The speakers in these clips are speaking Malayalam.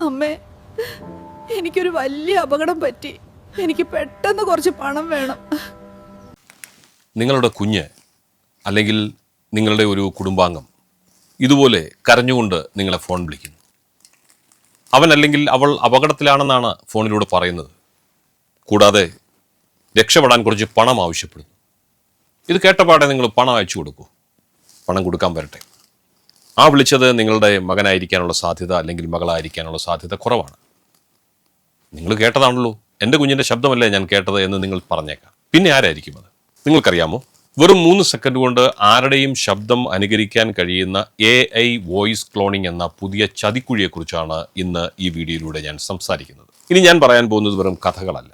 അമ്മേ, എനിക്കൊരു വലിയ അപകടം പറ്റി. എനിക്ക് പെട്ടെന്ന് കുറച്ച് പണം വേണം. നിങ്ങളുടെ കുഞ്ഞ് അല്ലെങ്കിൽ നിങ്ങളുടെ ഒരു കുടുംബാംഗം ഇതുപോലെ കരഞ്ഞുകൊണ്ട് നിങ്ങളെ ഫോൺ വിളിക്കുന്നു. അവൻ അല്ലെങ്കിൽ അവൾ അപകടത്തിലാണെന്നാണ് ഫോണിലൂടെ പറയുന്നത്. കൂടാതെ രക്ഷപ്പെടാൻ കുറച്ച് പണം ആവശ്യപ്പെടുന്നു. ഇത് കേട്ടപാടെ നിങ്ങൾ പണം അയച്ചു കൊടുക്കൂ. പണം കൊടുക്കാൻ വരട്ടെ. ആ വിളിച്ചത് നിങ്ങളുടെ മകനായിരിക്കാനുള്ള സാധ്യത അല്ലെങ്കിൽ മകളായിരിക്കാനുള്ള സാധ്യത കുറവാണ്. നിങ്ങൾ കേട്ടതാണല്ലോ, എൻ്റെ കുഞ്ഞിൻ്റെ ശബ്ദമല്ലേ ഞാൻ കേട്ടത് എന്ന് നിങ്ങൾ പറഞ്ഞേക്കാം. പിന്നെ ആരായിരിക്കും അത്? നിങ്ങൾക്കറിയാമോ, വെറും 3 സെക്കൻഡ് കൊണ്ട് ആരുടെയും ശബ്ദം അനുകരിക്കാൻ കഴിയുന്ന AI വോയിസ് ക്ലോണിംഗ് എന്ന പുതിയ ചതിക്കുഴിയെക്കുറിച്ചാണ് ഇന്ന് ഈ വീഡിയോയിലൂടെ ഞാൻ സംസാരിക്കുന്നത്. ഇനി ഞാൻ പറയാൻ പോകുന്നത് വെറും കഥകളല്ല.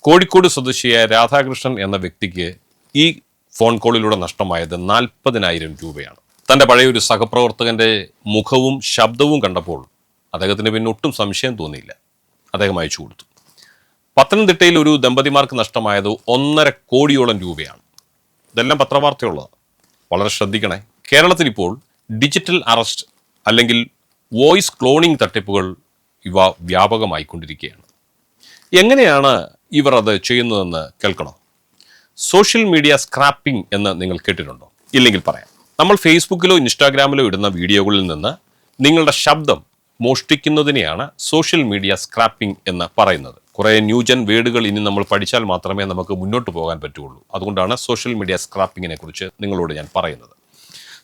കോഴിക്കോട് സ്വദേശിയായ രാധാകൃഷ്ണൻ എന്ന വ്യക്തിക്ക് ഈ ഫോൺ കോളിലൂടെ നഷ്ടമായത് 40,000 രൂപയാണ്. തൻ്റെ പഴയൊരു സഹപ്രവർത്തകൻ്റെ മുഖവും ശബ്ദവും കണ്ടപ്പോൾ അദ്ദേഹത്തിന് പിന്നെ ഒട്ടും സംശയം തോന്നിയില്ല. അദ്ദേഹം അയച്ചു കൊടുത്തു. പത്തനംതിട്ടയിൽ ഒരു ദമ്പതിമാർക്ക് നഷ്ടമായത് 1.5 കോടിയോളം രൂപയാണ്. ഇതെല്ലാം പത്രവാർത്തയുള്ളതാണ്. വളരെ ശ്രദ്ധിക്കണേ. കേരളത്തിൽ ഇപ്പോൾ ഡിജിറ്റൽ അറസ്റ്റ് അല്ലെങ്കിൽ വോയിസ് ക്ലോണിംഗ് തട്ടിപ്പുകൾ ഇവ വ്യാപകമായിക്കൊണ്ടിരിക്കുകയാണ്. എങ്ങനെയാണ് ഇവർ അത് ചെയ്യുന്നതെന്ന് കേൾക്കണോ? സോഷ്യൽ മീഡിയ സ്ക്രാപ്പിംഗ് എന്ന് നിങ്ങൾ കേട്ടിട്ടുണ്ടോ? ഇല്ലെങ്കിൽ പറയാം. നമ്മൾ ഫേസ്ബുക്കിലോ ഇൻസ്റ്റാഗ്രാമിലോ ഇടുന്ന വീഡിയോകളിൽ നിന്ന് നിങ്ങളുടെ ശബ്ദം മോഷ്ടിക്കുന്നതിനെയാണ് സോഷ്യൽ മീഡിയ സ്ക്രാപ്പിംഗ് എന്ന് പറയുന്നത്. കുറേ ന്യൂജൻ വേർഡുകൾ ഇനി നമ്മൾ പഠിച്ചാൽ മാത്രമേ നമുക്ക് മുന്നോട്ട് പോകാൻ പറ്റുള്ളൂ. അതുകൊണ്ടാണ് സോഷ്യൽ മീഡിയ സ്ക്രാപ്പിങ്ങിനെ കുറിച്ച് നിങ്ങളോട് ഞാൻ പറയുന്നത്.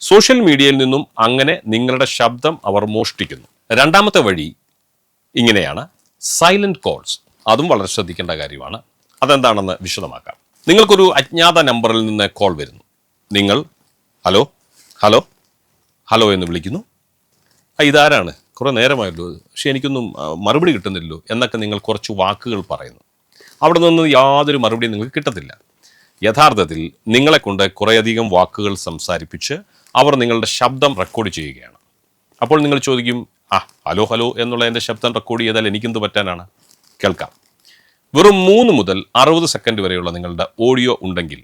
സോഷ്യൽ മീഡിയയിൽ നിന്നും അങ്ങനെ നിങ്ങളുടെ ശബ്ദം അവർ മോഷ്ടിക്കുന്നു. രണ്ടാമത്തെ വഴി ഇങ്ങനെയാണ്, സൈലന്റ് കോൾസ്. അതും വളരെ ശ്രദ്ധിക്കേണ്ട കാര്യമാണ്. അതെന്താണെന്ന് വിശദമാക്കാം. നിങ്ങൾക്കൊരു അജ്ഞാത നമ്പറിൽ നിന്ന് കോൾ വരുന്നു. നിങ്ങൾ ഹലോ ഹലോ ഹലോ എന്ന് വിളിക്കുന്നു. ഇതാരാണ്? കുറേ നേരമായല്ലോ, പക്ഷെ എനിക്കൊന്നും മറുപടി കിട്ടുന്നില്ലല്ലോ എന്നൊക്കെ നിങ്ങൾ കുറച്ച് വാക്കുകൾ പറയുന്നു. അവിടെ നിന്ന് യാതൊരു മറുപടിയും നിങ്ങൾക്ക് കിട്ടത്തില്ല. യഥാർത്ഥത്തിൽ നിങ്ങളെ കൊണ്ട് കുറേയധികം വാക്കുകൾ സംസാരിപ്പിച്ച് അവർ നിങ്ങളുടെ ശബ്ദം റെക്കോർഡ് ചെയ്യുകയാണ്. അപ്പോൾ നിങ്ങൾ ചോദിക്കും, ഹലോ ഹലോ എന്നുള്ള എൻ്റെ ശബ്ദം റെക്കോർഡ് ചെയ്താൽ എനിക്കെന്ത് പറ്റാനാണ്? കേൾക്കാം. വെറും 3 മുതൽ 60 സെക്കൻഡ് വരെയുള്ള നിങ്ങളുടെ ഓഡിയോ ഉണ്ടെങ്കിൽ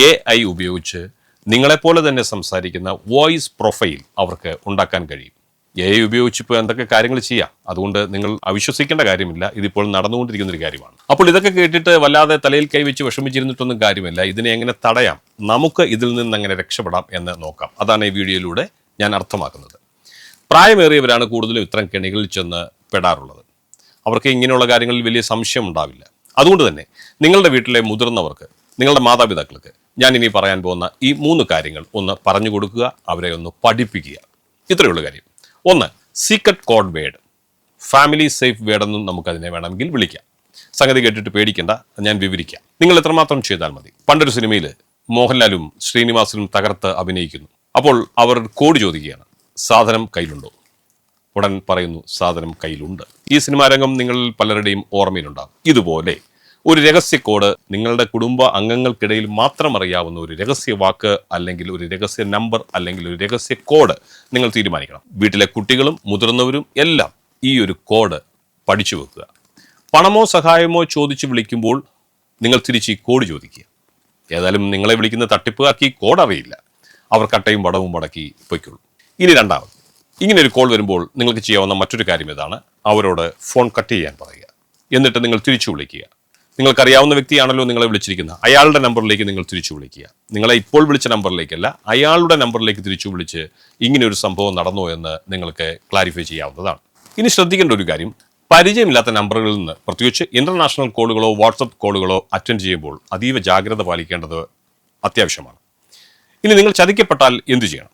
AI ഉപയോഗിച്ച് നിങ്ങളെപ്പോലെ തന്നെ സംസാരിക്കുന്ന വോയിസ് പ്രൊഫൈൽ അവർക്ക് ഉണ്ടാക്കാൻ കഴിയും. AI ഉപയോഗിച്ച് ഇപ്പോൾ എന്തൊക്കെ കാര്യങ്ങൾ ചെയ്യാം. അതുകൊണ്ട് നിങ്ങൾ അവിശ്വസിക്കേണ്ട കാര്യമില്ല. ഇതിപ്പോൾ നടന്നുകൊണ്ടിരിക്കുന്ന ഒരു കാര്യമാണ്. അപ്പോൾ ഇതൊക്കെ കേട്ടിട്ട് വല്ലാതെ തലയിൽ കൈവച്ച് വിഷമിച്ചിരുന്നിട്ടൊന്നും കാര്യമില്ല. ഇതിനെ എങ്ങനെ തടയാം, നമുക്ക് ഇതിൽ നിന്ന് എങ്ങനെ രക്ഷപ്പെടാം എന്ന് നോക്കാം. അതാണ് ഈ വീഡിയോയിലൂടെ ഞാൻ അർത്ഥമാക്കുന്നത്. പ്രായമേറിയവരാണ് കൂടുതലും ഇത്തരം കെണികളിൽ ചെന്ന് പെടാറുള്ളത്. അവർക്ക് ഇങ്ങനെയുള്ള കാര്യങ്ങളിൽ വലിയ സംശയം ഉണ്ടാവില്ല. അതുകൊണ്ട് തന്നെ നിങ്ങളുടെ വീട്ടിലെ മുതിർന്നവർക്ക്, നിങ്ങളുടെ മാതാപിതാക്കൾക്ക് ഞാൻ ഇനി പറയാൻ പോകുന്ന ഈ 3 കാര്യങ്ങൾ ഒന്ന് പറഞ്ഞു കൊടുക്കുക, അവരെ ഒന്ന് പഠിപ്പിക്കുക. ഇത്രയുള്ള കാര്യം. 1, secret code word. Family safe word എന്നും നമുക്കതിനെ വേണമെങ്കിൽ വിളിക്കാം. സംഗതി കേട്ടിട്ട് പേടിക്കേണ്ട, ഞാൻ വിവരിക്കാം. നിങ്ങൾ എത്രമാത്രം ചെയ്താൽ മതി. പണ്ടൊരു സിനിമയിൽ മോഹൻലാലും ശ്രീനിവാസനും തകർത്ത് അഭിനയിക്കുന്നു. അപ്പോൾ അവർ കോഡ് ചോദിക്കുകയാണ്, സാധനം കയ്യിലുണ്ടോ? ഉടൻ പറയുന്നു, സാധനം കയ്യിലുണ്ട്. ഈ സിനിമാ രംഗം നിങ്ങളിൽ പലരുടെയും ഓർമ്മയിലുണ്ടാകും. ഇതുപോലെ ഒരു രഹസ്യ കോഡ്, നിങ്ങളുടെ കുടുംബ അംഗങ്ങൾക്കിടയിൽ മാത്രം അറിയാവുന്ന ഒരു രഹസ്യ വാക്ക് അല്ലെങ്കിൽ ഒരു രഹസ്യ നമ്പർ അല്ലെങ്കിൽ ഒരു രഹസ്യ കോഡ് നിങ്ങൾ തീരുമാനിക്കണം. വീട്ടിലെ കുട്ടികളും മുതിർന്നവരും എല്ലാം ഈ ഒരു കോഡ് പഠിച്ചു വെക്കുക. പണമോ സഹായമോ ചോദിച്ച് വിളിക്കുമ്പോൾ നിങ്ങൾ തിരിച്ച് ഈ കോഡ് ചോദിക്കുക. ഏതായാലും നിങ്ങളെ വിളിക്കുന്ന തട്ടിപ്പുകാർക്ക് ഈ കോഡ് അറിയില്ല. അവർ കട്ടയും പടവും മുടക്കി പൊയ്ക്കുള്ളൂ. ഇനി രണ്ടാമത്, ഇങ്ങനെ ഒരു കോൾ വരുമ്പോൾ നിങ്ങൾക്ക് ചെയ്യാവുന്ന മറ്റൊരു കാര്യം ഇതാണ്. അവരോട് ഫോൺ കട്ട് ചെയ്യാൻ പറയുക. എന്നിട്ട് നിങ്ങൾ തിരിച്ചു വിളിക്കുക. നിങ്ങൾക്കറിയാവുന്ന വ്യക്തിയാണല്ലോ നിങ്ങളെ വിളിച്ചിരിക്കുന്നത്, അയാളുടെ നമ്പറിലേക്ക് നിങ്ങൾ തിരിച്ചു വിളിക്കുക. നിങ്ങളെ ഇപ്പോൾ വിളിച്ച നമ്പറിലേക്കല്ല, അയാളുടെ നമ്പറിലേക്ക് തിരിച്ചു വിളിച്ച് ഇങ്ങനെ ഒരു സംഭവം നടന്നോ എന്ന് നിങ്ങൾക്ക് ക്ലാരിഫൈ ചെയ്യാവുന്നതാണ്. ഇനി ശ്രദ്ധിക്കേണ്ട ഒരു കാര്യം, പരിചയമില്ലാത്ത നമ്പറുകളിൽ നിന്ന് പ്രത്യേകിച്ച് ഇന്റർനാഷണൽ കോളുകളോ വാട്സപ്പ് കോളുകളോ അറ്റൻഡ് ചെയ്യുമ്പോൾ അതീവ ജാഗ്രത പാലിക്കേണ്ടത് അത്യാവശ്യമാണ്. ഇനി നിങ്ങൾ ചതിക്കപ്പെട്ടാൽ എന്തു ചെയ്യണം?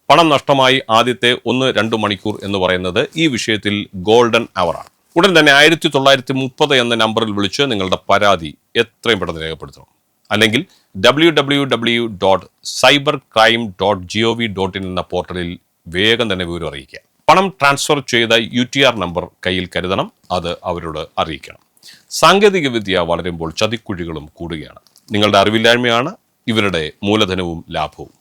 പണം നഷ്ടമായി ആദ്യത്തെ 1-2 മണിക്കൂർ എന്ന് പറയുന്നത് ഈ വിഷയത്തിൽ ഗോൾഡൻ അവറാണ്. ഉടൻ തന്നെ 1930 എന്ന നമ്പറിൽ വിളിച്ച് നിങ്ങളുടെ പരാതി എത്രയും പെട്ടെന്ന് രേഖപ്പെടുത്തണം. അല്ലെങ്കിൽ www.cybercrime.gov.in എന്ന പോർട്ടലിൽ വേഗം തന്നെ വിവരം അറിയിക്കുക. പണം ട്രാൻസ്ഫർ ചെയ്ത UTR നമ്പർ കയ്യിൽ കരുതണം. അത് അവരോട് അറിയിക്കണം. സാങ്കേതികവിദ്യ വളരുമ്പോൾ ചതിക്കുഴികളും കൂടുകയാണ്. നിങ്ങളുടെ അറിവില്ലായ്മയാണ് ഇവരുടെ മൂലധനവും ലാഭവും.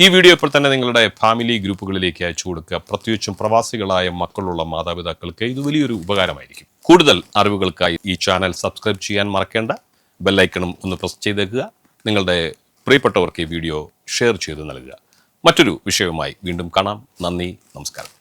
ഈ വീഡിയോ ഇപ്പോൾ തന്നെ നിങ്ങളുടെ ഫാമിലി ഗ്രൂപ്പുകളിലേക്ക് അയച്ചു കൊടുക്കുക. പ്രത്യേകിച്ചും പ്രവാസികളായ മക്കളുള്ള മാതാപിതാക്കൾക്ക് ഇത് വലിയൊരു ഉപകാരമായിരിക്കും. കൂടുതൽ അറിവുകൾക്കായി ഈ ചാനൽ സബ്സ്ക്രൈബ് ചെയ്യാൻ മറക്കേണ്ട. ബെല്ലൈക്കണും ഒന്ന് പ്രസ് ചെയ്തേക്കുക. നിങ്ങളുടെ പ്രിയപ്പെട്ടവർക്ക് ഈ വീഡിയോ ഷെയർ ചെയ്ത് നൽകുക. മറ്റൊരു വിഷയവുമായി വീണ്ടും കാണാം. നന്ദി, നമസ്കാരം.